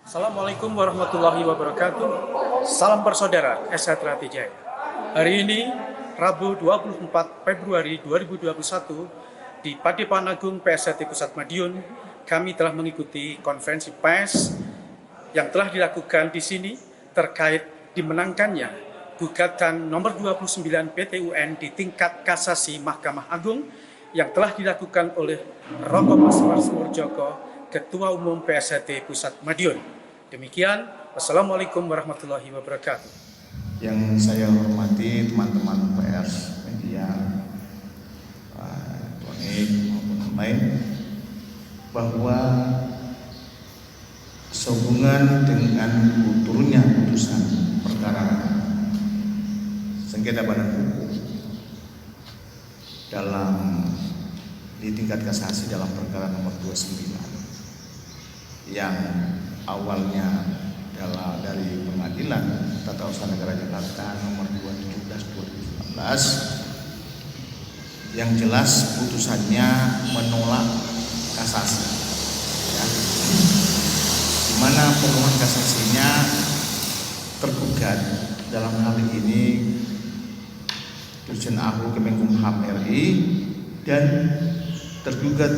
Assalamualaikum warahmatullahi wabarakatuh. Salam bersaudara, Esatra Jaya. Hari ini, Rabu 24 Februari 2021, di Padepokan Agung PSHT Pusat Madiun, kami telah mengikuti konferensi pers yang telah dilakukan di sini terkait dimenangkannya gugatan nomor 29 PT-UN di tingkat kasasi Mahkamah Agung yang telah dilakukan oleh Roko Mas Murjoko, Ketua Umum PSHT Pusat Madiun. Demikian, wassalamualaikum warahmatullahi wabarakatuh. Yang saya hormati teman-teman pers, media, elektronik maupun online, bahwa sehubungan dengan turunnya putusan perkara sengketa badan hukum di tingkat kasasi dalam perkara nomor 29 yang awalnya adalah dari Pengadilan Tata Usaha Negara Jakarta nomor 217/2019, yang jelas putusannya menolak kasasi, ya. Di mana pemohon kasasinya tergugat dalam hal ini Dirjen AHU Kemenkumham RI dan tergugat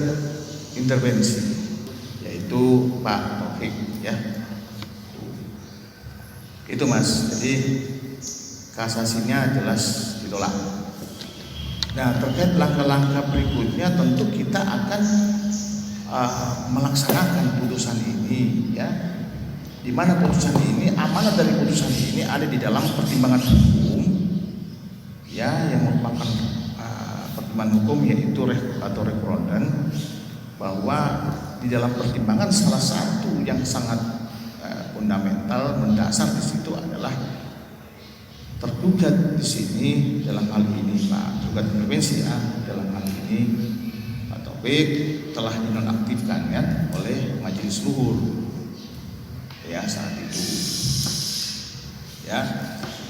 intervensi, yaitu Pak Taufik, ya. Itu Mas, jadi kasasinya jelas ditolak. Nah, terkait langkah-langkah berikutnya tentu kita akan melaksanakan putusan ini, ya. Di mana putusan ini, amanat dari putusan ini ada di dalam pertimbangan hukum, ya, yang merupakan pertimbangan hukum, yaitu rekorendan, bahwa di dalam pertimbangan salah satu yang sangat fundamental, mendasar di situ adalah tergugat di sini dalam hal ini Pak tergugat intervensi, ya, dalam hal ini Pak Taufik telah dinonaktifkan, ya, oleh Majelis Luhur, ya, saat itu, ya,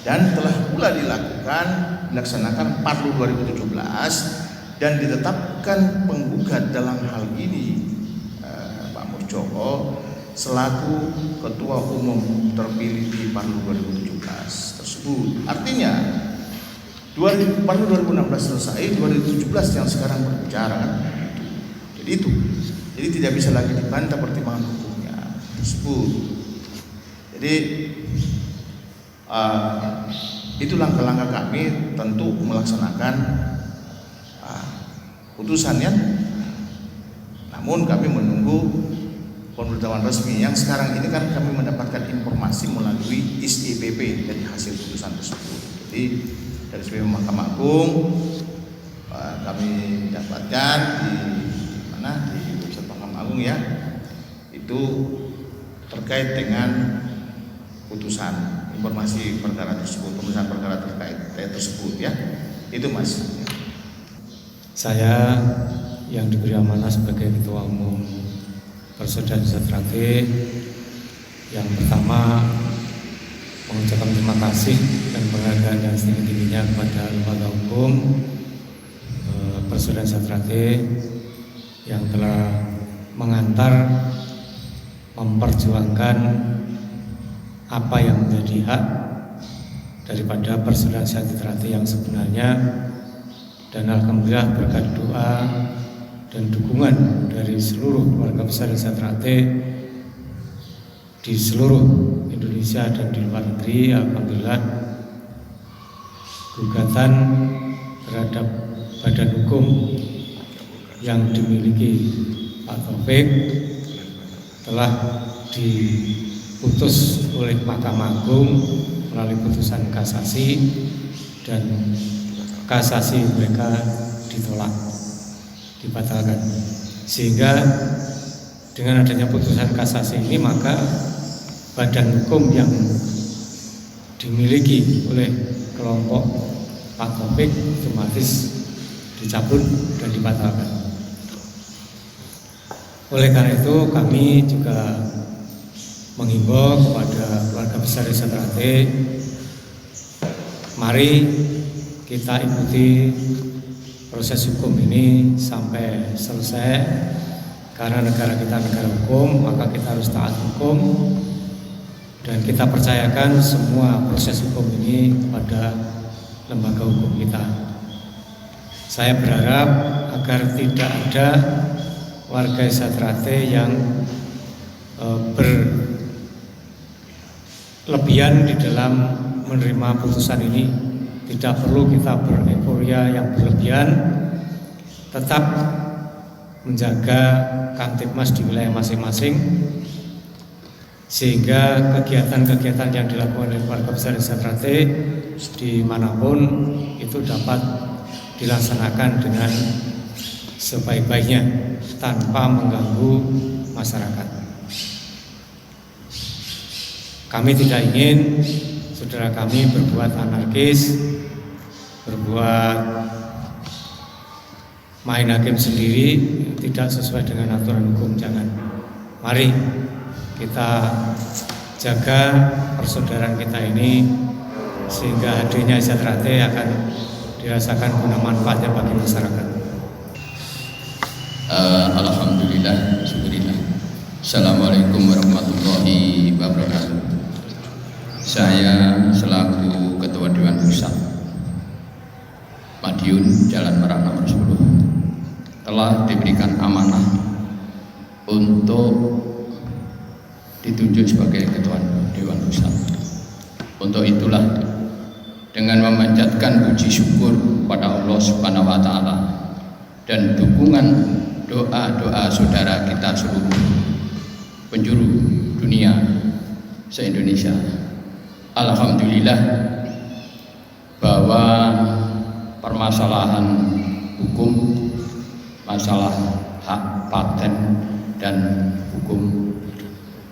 dan telah pula dilaksanakan Parlu 2017 dan ditetapkan penggugat dalam hal ini Pak Murjoko selaku Ketua Umum terpilih di Parlu 2017 tersebut. Artinya Parlu 2016 selesai, 2017 yang sekarang berbicara, kan? Jadi tidak bisa lagi dibantah pertimbangan hukumnya tersebut. Jadi itu langkah-langkah kami tentu melaksanakan putusannya. Namun kami menunggu pemberitahuan resmi yang sekarang ini kan kami mendapatkan informasi melalui SIPP dari hasil putusan tersebut. Jadi dari SIPP Mahkamah Agung kami dapatkan di website Mahkamah Agung, ya, itu terkait dengan putusan informasi perkara tersebut, pemeriksaan perkara terkait tersebut, ya. Itu Mas. Saya yang diberi amanah sebagai Ketua Umum Persaudaraan Sejahtera, yang pertama mengucapkan terima kasih dan penghargaan yang setinggi-tingginya kepada lembaga hukum Persaudaraan Sejahtera yang telah mengantar memperjuangkan apa yang menjadi hak daripada Persaudaraan Sejahtera yang sebenarnya. Dan alhamdulillah berkat doa dan dukungan dari seluruh keluarga besar Sejahtera di seluruh Indonesia dan di luar negeri, alhamdulillah gugatan terhadap badan hukum yang dimiliki Pak Taufik telah diputus oleh Mahkamah Agung melalui putusan kasasi, dan kasasi mereka ditolak, dibatalkan. Sehingga dengan adanya putusan kasasi ini, maka badan hukum yang dimiliki oleh kelompok Pak Taufik otomatis dicabut dan dibatalkan. Oleh karena itu kami juga menghimbau kepada keluarga besar Sejahtera, mari kita ikuti proses hukum ini sampai selesai, karena negara kita negara hukum, maka kita harus taat hukum dan kita percayakan semua proses hukum ini kepada lembaga hukum kita. Saya berharap agar tidak ada warga Desa Trate yang berlebihan di dalam menerima putusan ini. Tidak perlu kita bereforia yang berlebihan, tetap menjaga Kamtibmas di wilayah masing-masing, sehingga kegiatan-kegiatan yang dilakukan oleh warga besar Desa Trate dimanapun itu dapat dilaksanakan dengan sebaik-baiknya tanpa mengganggu masyarakat. Kami tidak ingin saudara kami berbuat anarkis, berbuat main hakim sendiri, tidak sesuai dengan aturan hukum. Jangan. Mari kita jaga persaudaraan kita ini sehingga hadirnya Desa Trate akan dirasakan guna manfaatnya bagi masyarakat. Alhamdulillah, syukurillah. Assalamualaikum warahmatullahi wabarakatuh. Saya selaku Ketua Dewan Pusat Madiun Jalan Merak nomor 10 telah diberikan amanah untuk ditunjuk sebagai Ketua Dewan Pusat. Untuk itulah dengan memanjatkan puji syukur pada Allah Subhanahu wa taala dan dukungan doa-doa saudara kita seluruh penjuru dunia se-Indonesia, alhamdulillah bahwa permasalahan hukum, masalah hak paten dan hukum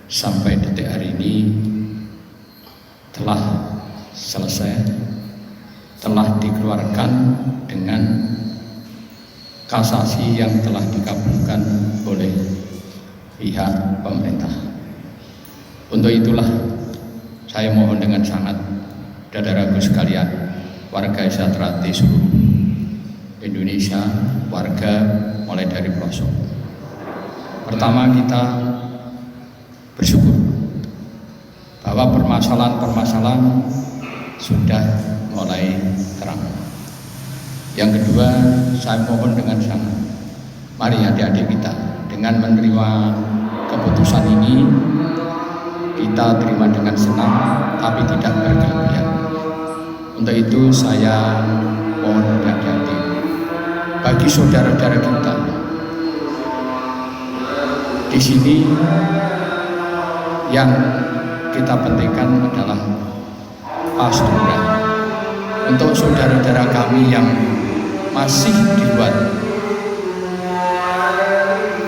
sampai detik hari ini telah selesai, telah dikeluarkan dengan kasasi yang telah dikabulkan oleh pihak pemerintah. Untuk itulah saya mohon dengan sangat saudaraku sekalian, warga Desa Trate seluruh Indonesia, warga mulai dari pelosok. Pertama, kita bersyukur bahwa permasalahan-permasalahan sudah mulai terang. Yang kedua, saya mohon dengan sangat, mari adik-adik kita dengan menerima keputusan ini, kita terima dengan senang tapi tidak berlebihan. Untuk itu saya mohon adik-adik, bagi saudara-saudara kita di sini yang kita pentingkan adalah pasturan. Untuk saudara-saudara kami yang masih di luar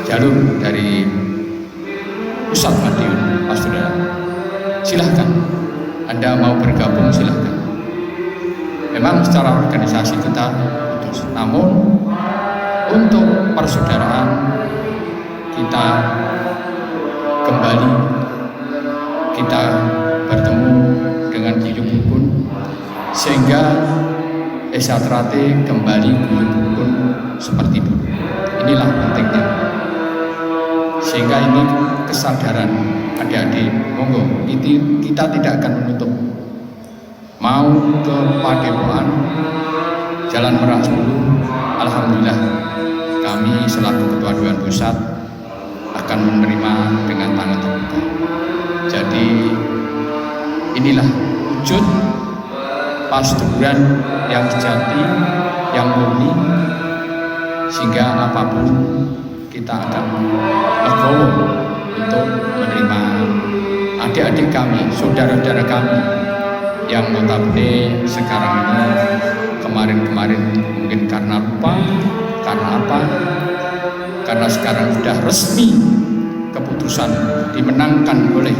jalur dari pusat Madiun, saudara, silahkan Anda mau bergabung, silahkan. Memang secara organisasi kita putus, namun untuk persaudaraan kita kembali, kita bertemu dengan guyub rukun sehingga Desa Trate kembali guyub rukun seperti dulu. Inilah pentingnya. Sehingga ini kesadaran adik-adik, monggo kita tidak akan menutup. Mau ke Padepokan Jalan Merak 10, alhamdulillah kami selaku Ketua Dewan Pusat akan menerima dengan tangan terbuka. Jadi inilah wujud pasturan yang sejati, yang murni, sehingga apapun kita akan legowo untuk menerima adik-adik kami, saudara-saudara kami yang notabene sekarang ini, kemarin-kemarin mungkin karena lupa, karena apa? Karena sekarang sudah resmi keputusan dimenangkan oleh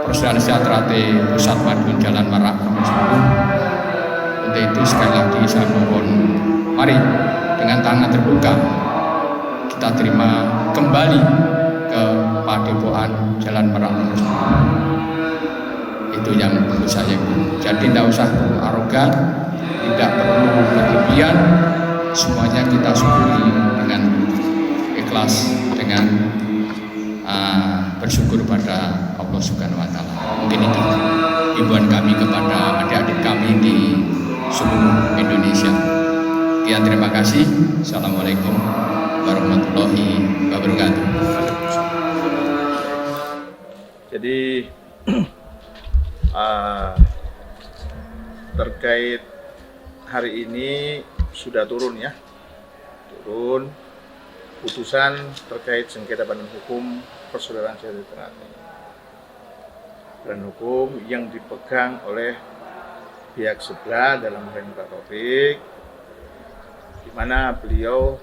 Persaudaraan Desa Trate Pusat Madiun Jalan Merak nomor 10. Untuk itu sekali lagi saya mohon, mari dengan tangan terbuka kita terima kembali ke Padepokan Jalan Merak nomor 10. Itu yang perlu saya bilang. Jadi tidak usah arogan, tidak perlu berlebihan, semuanya kita syukuri dengan ikhlas, dengan bersyukur pada Allah Allah Subhanahu wa taala. Mungkin itu himbauan kami kepada adik-adik kami di seluruh Indonesia. Sekian, terima kasih. Assalamualaikum warahmatullahi wabarakatuh. Jadi terkait hari ini sudah turun putusan terkait sengketa badan hukum persaudaraan sejahtera. Badan hukum yang dipegang oleh pihak sebelah dalam hal ini Pak Taufik, di mana beliau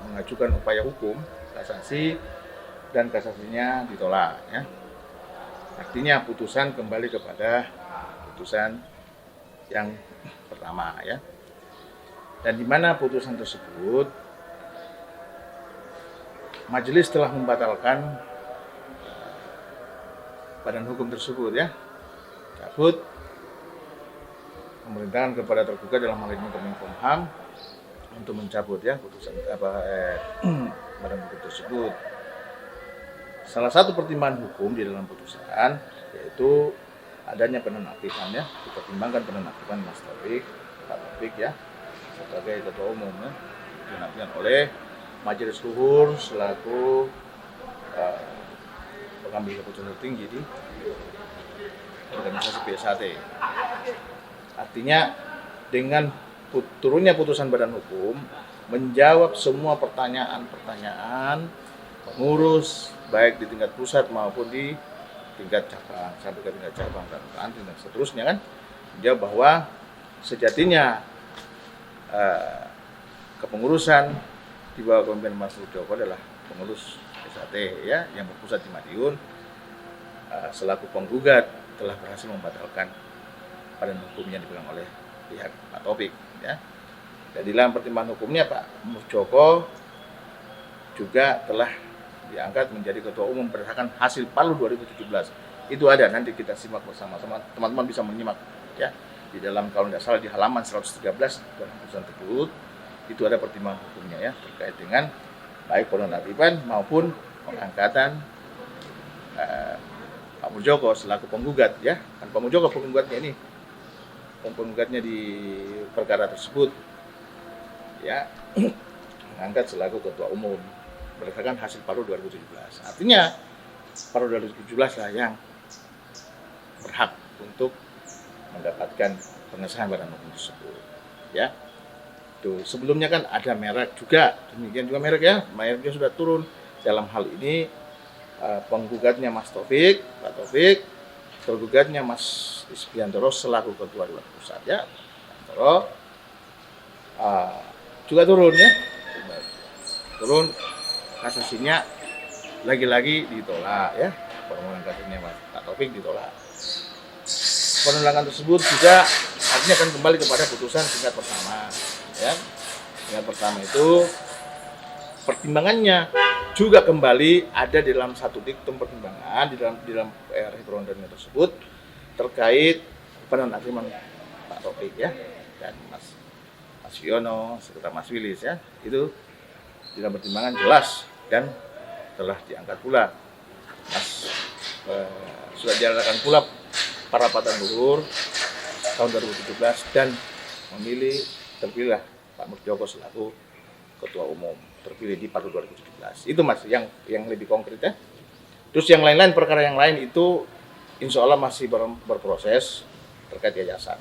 mengajukan upaya hukum kasasi dan kasasinya ditolak, ya. Artinya putusan kembali kepada putusan yang pertama, ya. Dan di mana putusan tersebut majelis telah membatalkan badan hukum tersebut, ya. Cabut memerintahkan kepada tergugat dalam hal ini Kemenkumham untuk mencabut, ya, putusan badan hukum tersebut. Salah satu pertimbangan hukum di dalam putusan yaitu adanya penonaktifan, ya, dipertimbangkan penonaktifan Mas Taufik, Pak Taufik, ya, sebagai ketua umum, ya, dinonaktifkan oleh Majelis Luhur selaku pengambil keputusan tertinggi di organisasi PSHT. Artinya dengan turunnya putusan badan hukum menjawab semua pertanyaan-pertanyaan pengurus baik di tingkat pusat maupun di tingkat cabang sampai ke tingkat cabang dan seterusnya, kan, menjawab bahwa sejatinya kepengurusan di bawah kepemimpinan Mas Muldoko adalah pengurus PSHT, ya, yang berpusat di Madiun, selaku penggugat telah berhasil membatalkan badan hukum yang dipegang oleh pihak Pak Taufik, ya. Dan di dalam pertimbangan hukumnya Pak Muldoko juga telah diangkat menjadi ketua umum berdasarkan hasil Palu 2017. Itu ada, nanti kita simak bersama-sama, teman-teman bisa menyimak, ya, di dalam, kalau tidak salah di halaman 113 dalam putusan tersebut itu ada pertimbangan hukumnya, ya, terkait dengan baik penonaktifan maupun pengangkatan Pak Muldoko selaku penggugat, ya, kan Pak Muldoko penggugatnya ini, penggugatnya di perkara tersebut, ya, mengangkat selaku ketua umum berdasarkan hasil Palu 2017. Artinya Palu 2017 lah yang berhak untuk mendapatkan pengesahan badan hukum tersebut, ya. Tuh, sebelumnya kan ada merek juga, demikian juga merek, ya, mereknya sudah turun. Dalam hal ini penggugatnya Mas Taufik, Pak Taufik, tergugatnya Mas Isbiantoro selaku ketua dewan pusat, ya, juga turun, ya, turun, kasasinya lagi-lagi ditolak, ya, permohonan kasasinya Pak Taufik ditolak. Penolakan tersebut juga artinya akan kembali kepada putusan tingkat pertama, ya. Tingkat pertama itu pertimbangannya juga kembali ada di dalam satu diktum pertimbangan di dalam referendumnya tersebut terkait penonaktifan Pak Taufik, ya, dan Mas Yono serta Mas Wilis, ya, itu di dalam pertimbangan jelas dan telah diangkat pula. Sudah diadakan pula perapatan luhur tahun 2017 dan terpilih Pak Muldoko selaku ketua umum, terpilih di Palu 2017. Itu Mas yang lebih konkret, ya. Terus yang lain-lain, perkara yang lain itu insya Allah masih berproses terkait yayasan.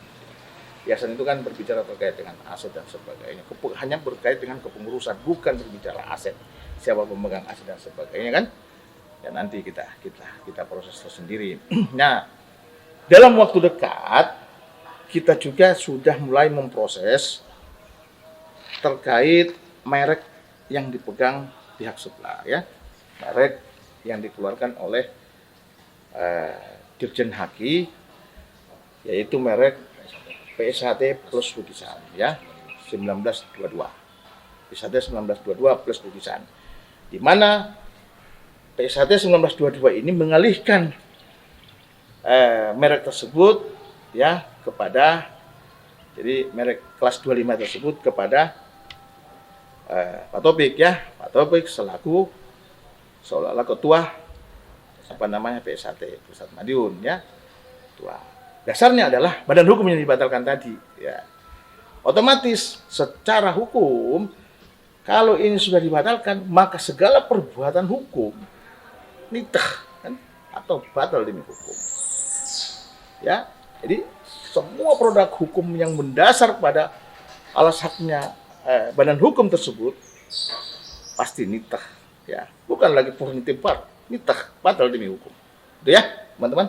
Yayasan itu kan berbicara terkait dengan aset dan sebagainya. Hanya berkait dengan kepengurusan, bukan berbicara aset. Siapa pemegang aset dan sebagainya, kan? Ya nanti kita proses tersendiri. Nah, dalam waktu dekat kita juga sudah mulai memproses terkait merek yang dipegang pihak sebelah, ya. Merek yang dikeluarkan oleh Dirjen Haki, yaitu merek PSHT plus Lukisan, ya, 1922. PSHT 1922 plus Lukisan. Di mana PSHT 1922 ini mengalihkan merek tersebut, ya, kepada, jadi merek kelas 25 tersebut kepada Pak Taufik, ya. Pak Taufik selaku seolah-olah ketua PSAT Pusat Madiun ya. Dasarnya adalah badan hukum yang dibatalkan tadi ya. Otomatis secara hukum kalau ini sudah dibatalkan maka segala perbuatan hukum nitah kan atau batal demi hukum. Ya. Jadi semua produk hukum yang mendasar pada alas haknya badan hukum tersebut pasti nitah ya. Bukan lagi purnitive part, nitah batal demi hukum. Itu ya, teman-teman.